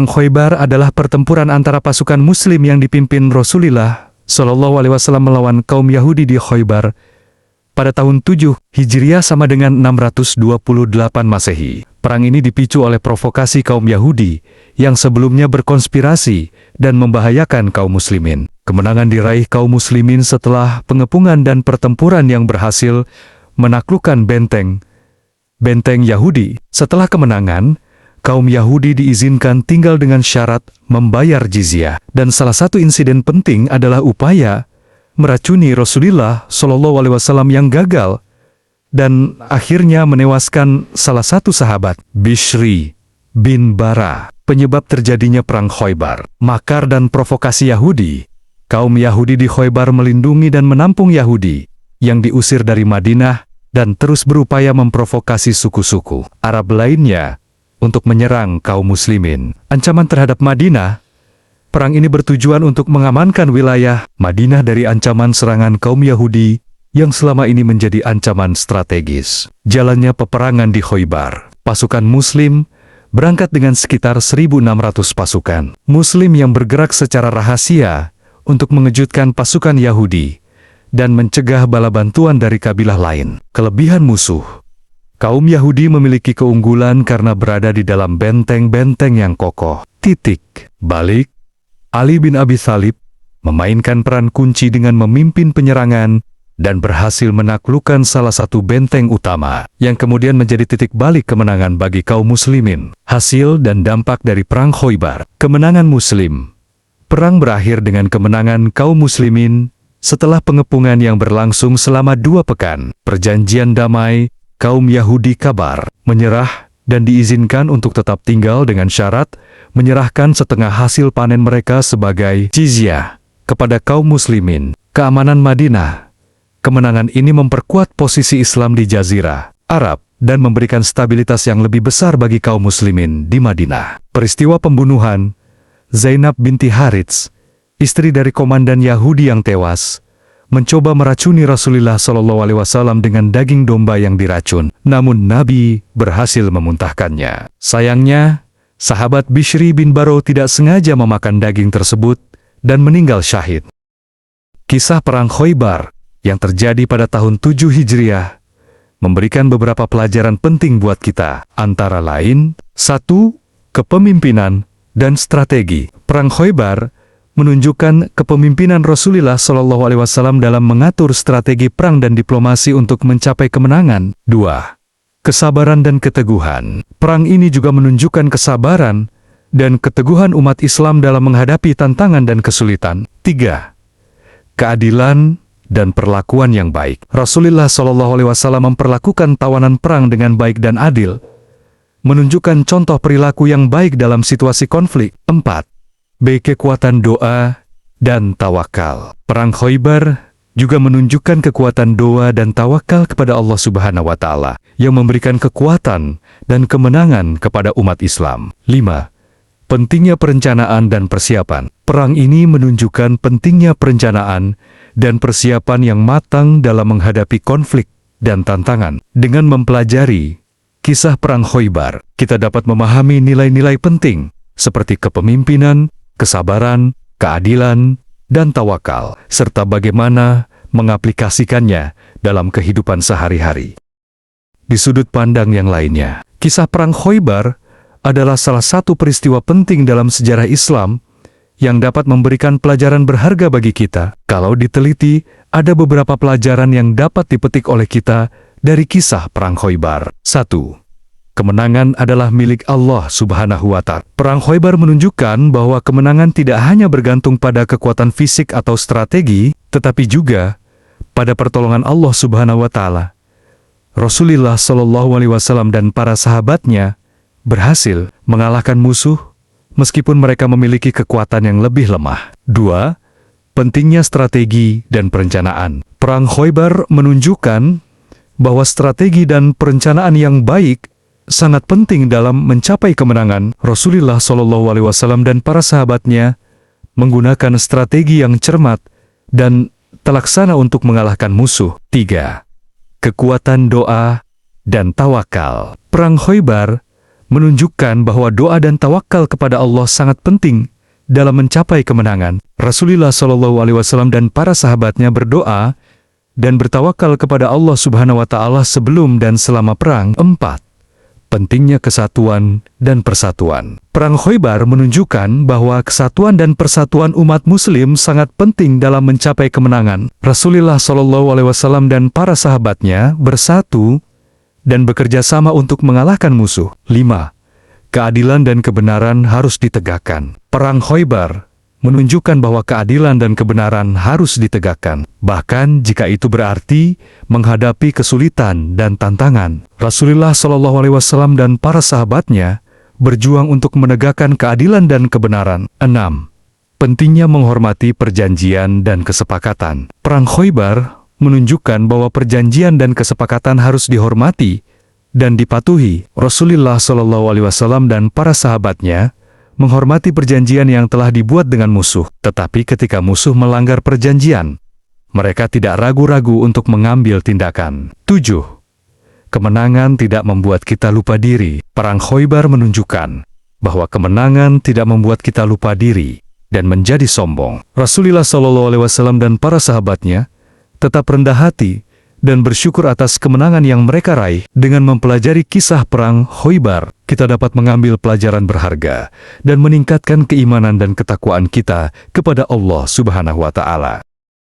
Perang Khoibar adalah pertempuran antara pasukan Muslim yang dipimpin Rasulullah Shallallahu Alaihi Wasallam melawan kaum Yahudi di Khoibar pada tahun 7 Hijriah sama dengan 628 Masehi. Perang ini dipicu oleh provokasi kaum Yahudi yang sebelumnya berkonspirasi dan membahayakan kaum Muslimin. Kemenangan diraih kaum Muslimin setelah pengepungan dan pertempuran yang berhasil menaklukkan benteng Yahudi. Setelah kemenangan, kaum Yahudi diizinkan tinggal dengan syarat membayar jizyah. Dan salah satu insiden penting adalah upaya meracuni Rasulullah Shallallahu Alaihi Wasallam yang gagal dan akhirnya menewaskan salah satu sahabat, Bishri bin Bara. Penyebab terjadinya perang Khoibar, makar dan provokasi Yahudi. Kaum Yahudi di Khoibar melindungi dan menampung Yahudi yang diusir dari Madinah dan terus berupaya memprovokasi suku-suku Arab lainnya untuk menyerang kaum Muslimin. Ancaman terhadap Madinah. Perang ini bertujuan untuk mengamankan wilayah Madinah dari ancaman serangan kaum Yahudi yang selama ini menjadi ancaman strategis. Jalannya peperangan di Khoibar. Pasukan Muslim berangkat dengan sekitar 1.600 pasukan. Muslim yang bergerak secara rahasia untuk mengejutkan pasukan Yahudi dan mencegah bala bantuan dari kabilah lain. Kelebihan musuh. Kaum Yahudi memiliki keunggulan karena berada di dalam benteng-benteng yang kokoh. Balik, Ali bin Abi Thalib memainkan peran kunci dengan memimpin penyerangan dan berhasil menaklukkan salah satu benteng utama, yang kemudian menjadi titik balik kemenangan bagi kaum Muslimin. Hasil dan dampak dari Perang Khoibar. Kemenangan Muslim. Perang berakhir dengan kemenangan kaum Muslimin setelah pengepungan yang berlangsung selama 2 pekan. Perjanjian damai. Kaum Yahudi kabar, menyerah dan diizinkan untuk tetap tinggal dengan syarat menyerahkan setengah hasil panen mereka sebagai jizyah kepada kaum Muslimin. Keamanan Madinah. Kemenangan ini memperkuat posisi Islam di Jazirah Arab dan memberikan stabilitas yang lebih besar bagi kaum Muslimin di Madinah. Peristiwa pembunuhan Zainab binti Harits, istri dari komandan Yahudi yang tewas, mencoba meracuni Rasulullah Shallallahu Alaihi Wasallam dengan daging domba yang diracun. Namun Nabi berhasil memuntahkannya. Sayangnya, sahabat Bishri bin Baro tidak sengaja memakan daging tersebut dan meninggal syahid. Kisah Perang Khoibar yang terjadi pada tahun 7 Hijriah memberikan beberapa pelajaran penting buat kita. Antara lain, 1. Kepemimpinan dan strategi. Perang Khoibar menunjukkan kepemimpinan Rasulullah Shallallahu Alaihi Wasallam dalam mengatur strategi perang dan diplomasi untuk mencapai kemenangan. 2. Kesabaran dan keteguhan. Perang ini juga menunjukkan kesabaran dan keteguhan umat Islam dalam menghadapi tantangan dan kesulitan. 3. Keadilan dan perlakuan yang baik. Rasulullah Shallallahu Alaihi Wasallam memperlakukan tawanan perang dengan baik dan adil, menunjukkan contoh perilaku yang baik dalam situasi konflik. 4. Kekuatan doa dan tawakal. Perang Khoibar juga menunjukkan kekuatan doa dan tawakal kepada Allah Subhanahu wa Ta'ala yang memberikan kekuatan dan kemenangan kepada umat Islam. 5. Pentingnya perencanaan dan persiapan. Perang ini menunjukkan pentingnya perencanaan dan persiapan yang matang dalam menghadapi konflik dan tantangan. Dengan mempelajari kisah Perang Khoibar, kita dapat memahami nilai-nilai penting seperti kepemimpinan, kesabaran, keadilan, dan tawakal, serta bagaimana mengaplikasikannya dalam kehidupan sehari-hari. Di sudut pandang yang lainnya, kisah Perang Khoibar adalah salah satu peristiwa penting dalam sejarah Islam yang dapat memberikan pelajaran berharga bagi kita. Kalau diteliti, ada beberapa pelajaran yang dapat dipetik oleh kita dari kisah Perang Khoibar. 1. Kemenangan adalah milik Allah Subhanahu wa Ta'ala. Perang Khoibar menunjukkan bahwa kemenangan tidak hanya bergantung pada kekuatan fisik atau strategi, tetapi juga pada pertolongan Allah Subhanahu wa Ta'ala. Rasulullah Shallallahu Alaihi Wasallam dan para sahabatnya berhasil mengalahkan musuh meskipun mereka memiliki kekuatan yang lebih lemah. 2. Pentingnya strategi dan perencanaan. Perang Khoibar menunjukkan bahwa strategi dan perencanaan yang baik sangat penting dalam mencapai kemenangan. Rasulullah Shallallahu Alaihi Wasallam dan para sahabatnya menggunakan strategi yang cermat dan terlaksana untuk mengalahkan musuh. 3. Kekuatan doa dan tawakal. Perang Khoibar menunjukkan bahwa doa dan tawakal kepada Allah sangat penting dalam mencapai kemenangan. Rasulullah SAW dan para sahabatnya berdoa dan bertawakal kepada Allah Subhanahu wa Ta'ala sebelum dan selama perang. 4. Pentingnya kesatuan dan persatuan. Perang Khoibar menunjukkan bahwa kesatuan dan persatuan umat Muslim sangat penting dalam mencapai kemenangan. Rasulullah SAW dan para sahabatnya bersatu dan bekerja sama untuk mengalahkan musuh. 5. Keadilan dan kebenaran harus ditegakkan. Perang Khoibar menunjukkan bahwa keadilan dan kebenaran harus ditegakkan, bahkan jika itu berarti menghadapi kesulitan dan tantangan. Rasulullah SAW dan para sahabatnya berjuang untuk menegakkan keadilan dan kebenaran. 6. Pentingnya menghormati perjanjian dan kesepakatan. Perang Khoibar menunjukkan bahwa perjanjian dan kesepakatan harus dihormati dan dipatuhi. Rasulullah SAW dan para sahabatnya menghormati perjanjian yang telah dibuat dengan musuh. Tetapi ketika musuh melanggar perjanjian, mereka tidak ragu-ragu untuk mengambil tindakan. 7. Kemenangan tidak membuat kita lupa diri. Perang Khoibar menunjukkan bahwa kemenangan tidak membuat kita lupa diri dan menjadi sombong. Rasulullah SAW dan para sahabatnya tetap rendah hati dan bersyukur atas kemenangan yang mereka raih. Dengan mempelajari kisah perang Khoibar, kita dapat mengambil pelajaran berharga dan meningkatkan keimanan dan ketakwaan kita kepada Allah Subhanahu wa Ta'ala.